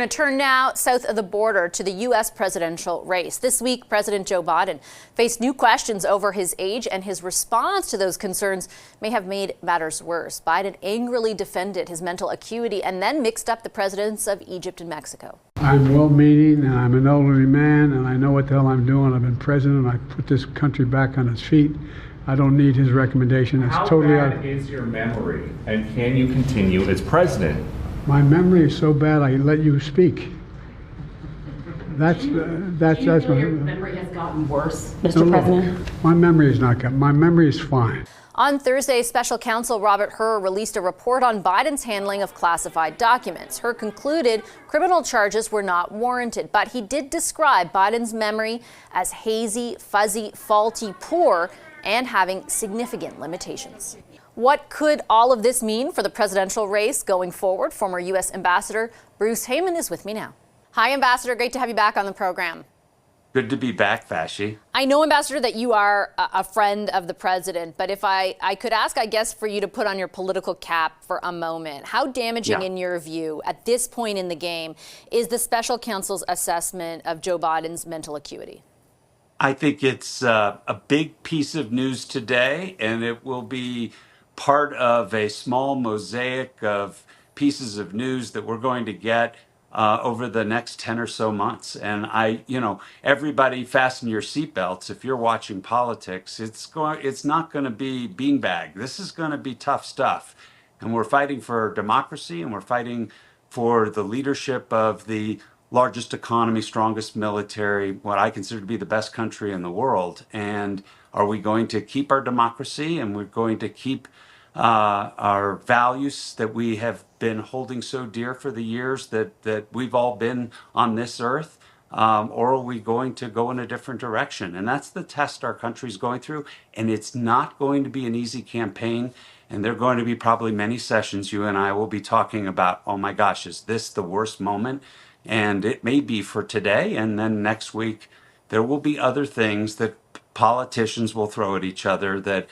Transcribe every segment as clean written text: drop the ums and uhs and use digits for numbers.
going to turn now south of the border to the U.S. presidential race. This week, President Joe Biden faced new questions over his age, and his response to those concerns may have made matters worse. Biden angrily defended his mental acuity and then mixed up the presidents of Egypt and Mexico. I'm well-meaning, and I'm an elderly man, and I know what the hell I'm doing. I've been president. I put this country back on its feet. I don't need his recommendation. It's totally out. How bad is your memory, and can you continue as president? My memory is so bad I let you speak. That's your memory has gotten worse, Mr. President? My memory is not good. My memory is fine. On Thursday, Special Counsel Robert Hur released a report on Biden's handling of classified documents. Hur concluded criminal charges were not warranted, but he did describe Biden's memory as hazy, fuzzy, faulty, poor, and having significant limitations. What could all of this mean for the presidential race going forward? Former U.S. Ambassador Bruce Heyman is with me now. Hi, Ambassador. Great to have you back on the program. Good to be back, Vashi. I know, Ambassador, that you are a friend of the president, but if I could ask, I guess, for you to put on your political cap for a moment, how damaging, in your view, at this point in the game, is the special counsel's assessment of Joe Biden's mental acuity? I think it's a big piece of news today, and it will be part of a small mosaic of pieces of news that we're going to get over the next 10 or so months. And everybody fasten your seatbelts. If you're watching politics, it's not going to be beanbag. This is going to be tough stuff. And we're fighting for democracy, and we're fighting for the leadership of the largest economy, strongest military, what I consider to be the best country in the world. And are we going to keep our democracy, and we're going to keep our values that we have been holding so dear for the years that we've all been on this earth? Or are we going to go in a different direction? And that's the test our country's going through. And it's not going to be an easy campaign. And there are going to be probably many sessions you and I will be talking about, oh my gosh, is this the worst moment? And it may be for today. And then next week, there will be other things that politicians will throw at each other that,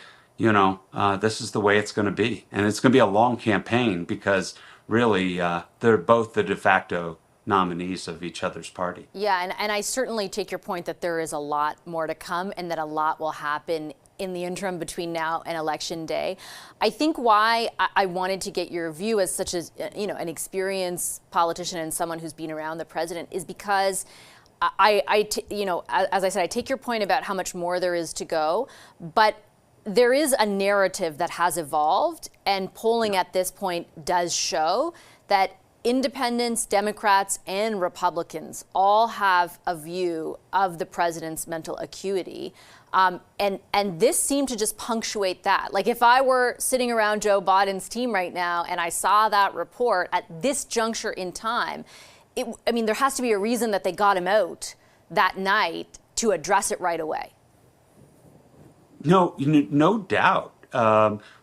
this is the way it's going to be. And it's going to be a long campaign because really they're both the de facto nominees of each other's party. Yeah, and I certainly take your point that there is a lot more to come and that a lot will happen in the interim between now and Election Day. I think why I wanted to get your view as such as, an experienced politician and someone who's been around the president is because as I said, I take your point about how much more there is to go, but there is a narrative that has evolved, and polling at this point does show that independents, Democrats, and Republicans all have a view of the president's mental acuity. And this seemed to just punctuate that. Like if I were sitting around Joe Biden's team right now and I saw that report at this juncture in time, there has to be a reason that they got him out that night to address it right away. No doubt.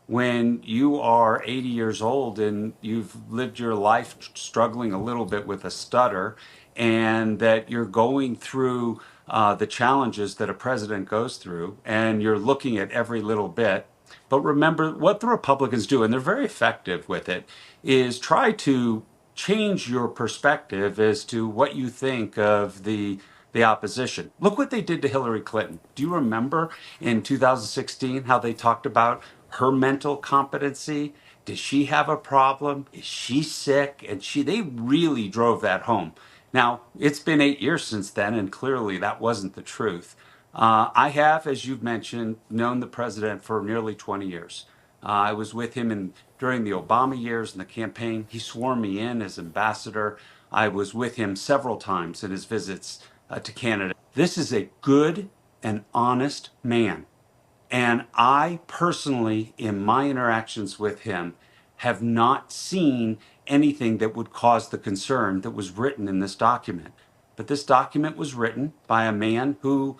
When you are 80 years old and you've lived your life struggling a little bit with a stutter, and that you're going through the challenges that a president goes through, and you're looking at every little bit. But remember, what the Republicans do, and they're very effective with it, is try to change your perspective as to what you think of the opposition. Look what they did to Hillary Clinton. Do you remember in 2016 how they talked about her mental competency? Does she have a problem? Is she sick? And they really drove that home. Now, it's been 8 years since then, and clearly that wasn't the truth. I have, as you've mentioned, known the president for nearly 20 years. I was with him during the Obama years in the campaign. He swore me in as ambassador. I was with him several times in his visits to Canada. This is a good and honest man. And I personally, in my interactions with him, have not seen anything that would cause the concern that was written in this document. But this document was written by a man who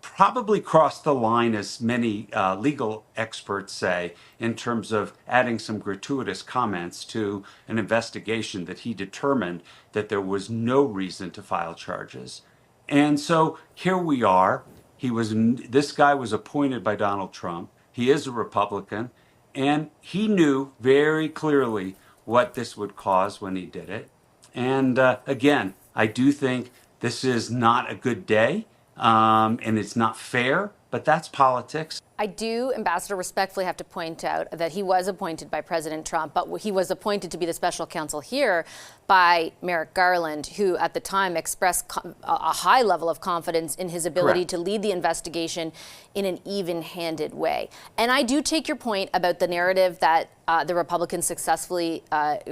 probably crossed the line, as many legal experts say, in terms of adding some gratuitous comments to an investigation that he determined that there was no reason to file charges. And so here we are. This guy was appointed by Donald Trump. He is a Republican, and he knew very clearly what this would cause when he did it. And again, I do think this is not a good day, and it's not fair, but that's politics. I do, Ambassador, respectfully have to point out that he was appointed by President Trump, but he was appointed to be the special counsel here by Merrick Garland, who at the time expressed a high level of confidence in his ability Correct. to lead the investigation in an even-handed way. And I do take your point about the narrative that the Republicans successfully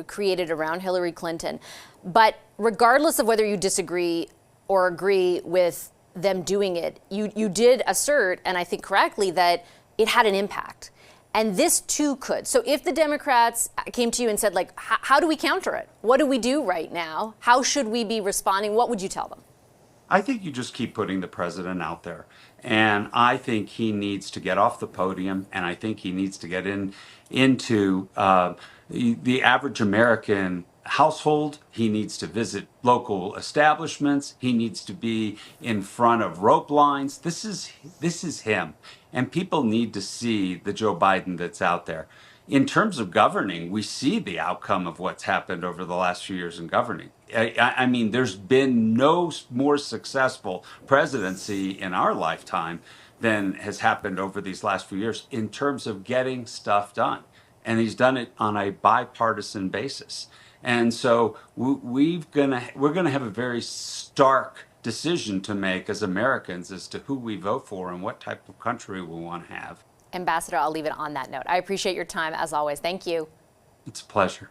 created around Hillary Clinton. But regardless of whether you disagree or agree with them doing it, you did assert, and I think correctly, that it had an impact. And this too could. So if the Democrats came to you and said, like, how do we counter it? What do we do right now? How should we be responding? What would you tell them? I think you just keep putting the president out there. And I think he needs to get off the podium, and I think he needs to get into the average American household. He needs to visit local establishments. He needs to be in front of rope lines. This is him. And people need to see the Joe Biden that's out there. In terms of governing, we see the outcome of what's happened over the last few years in governing. I mean, there's been no more successful presidency in our lifetime than has happened over these last few years in terms of getting stuff done. And he's done it on a bipartisan basis. And so we're going to have a very stark decision to make as Americans as to who we vote for and what type of country we want to have. Ambassador, I'll leave it on that note. I appreciate your time as always. Thank you. It's a pleasure.